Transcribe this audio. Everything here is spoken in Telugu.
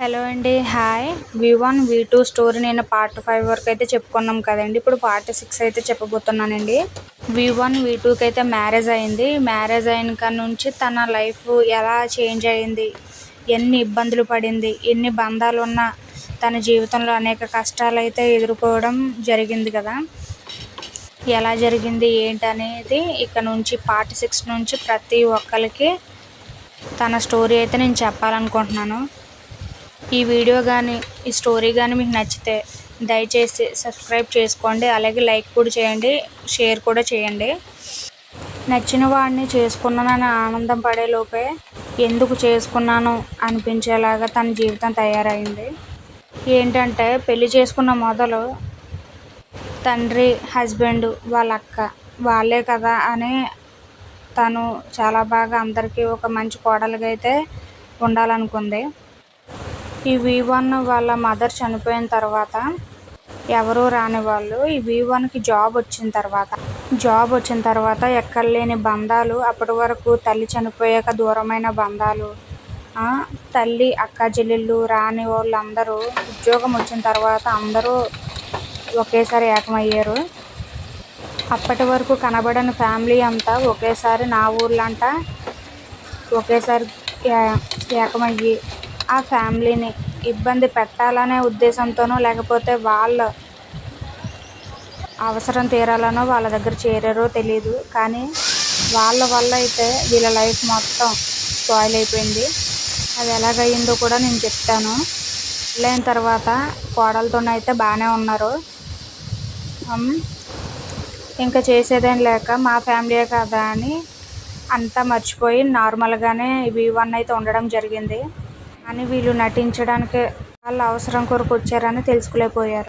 హలో అండి. హాయ్. V1, V2 స్టోరీ నేను పార్ట్ 5 వరకు అయితే చెప్పుకున్నాం కదండి. ఇప్పుడు పార్ట్ 6 అయితే చెప్పబోతున్నానండి. V1, V2కి అయితే మ్యారేజ్ అయింది. మ్యారేజ్ అయిన కాడ నుంచి తన లైఫ్ ఎలా చేంజ్ అయింది, ఎన్ని ఇబ్బందులు పడింది, ఎన్ని బంధాలు ఉన్నా తన జీవితంలో అనేక కష్టాలు అయితే ఎదుర్కోవడం జరిగింది కదా. ఎలా జరిగింది ఏంటనేది ఇక్కడ నుంచి పార్ట్ 6 నుంచి ప్రతి ఒక్కరికి తన స్టోరీ అయితే నేను చెప్పాలనుకుంటున్నాను. ఈ వీడియో కానీ ఈ స్టోరీ కానీ మీకు నచ్చితే దయచేసి సబ్స్క్రైబ్ చేసుకోండి. అలాగే లైక్ కూడా చేయండి, షేర్ కూడా చేయండి. నచ్చిన వాడిని చేసుకున్నానని ఆనందం పడేలోపే ఎందుకు చేసుకున్నాను అనిపించేలాగా తన జీవితం తయారైంది. ఏంటంటే పెళ్లి చేసుకున్న మొదలు తండ్రి, హస్బెండ్, వాళ్ళ అక్క వాళ్ళే కదా అని తను చాలా బాగా అందరికీ ఒక మంచి కోడలుగా అయితే ఉండాలనుకుంది. ఈ V1 వాళ్ళ మదర్ చనిపోయిన తర్వాత ఎవరూ రాని వాళ్ళు ఈ V1కి జాబ్ వచ్చిన తర్వాత ఎక్కడ లేని బంధాలు, అప్పటి వరకు తల్లి చనిపోయాక దూరమైన బంధాలు, తల్లి అక్క చెల్లెళ్ళు రాని వాళ్ళందరూ ఉద్యోగం వచ్చిన తర్వాత అందరూ ఒకేసారి ఏకమయ్యారు. అప్పటి వరకు కనబడని ఫ్యామిలీ అంతా ఒకేసారి నా ఊర్లంట ఒకేసారి ఏకమయ్యి ఆ ఫ్యామిలీని ఇబ్బంది పెట్టాలనే ఉద్దేశంతోనో లేకపోతే వాళ్ళ అవసరం తీరాలనో వాళ్ళ దగ్గర చేరారో తెలియదు. కానీ వాళ్ళ వల్ల అయితే వీళ్ళ లైఫ్ మొత్తం స్పాయిల్ అయిపోయింది. అది ఎలాగయ్యిందో కూడా నేను చెప్తాను. పెళ్ళైన తర్వాత కోడలతోనైతే బాగానే ఉన్నారు. ఇంకా చేసేదేం లేక మా ఫ్యామిలీయే కదా అని అంతా మర్చిపోయి నార్మల్గానే V1 అయితే ఉండడం జరిగింది. కానీ వీళ్ళు నటించడానికి వాళ్ళ అవసరం కొరకు వచ్చారని తెలుసుకోలేకపోయారు.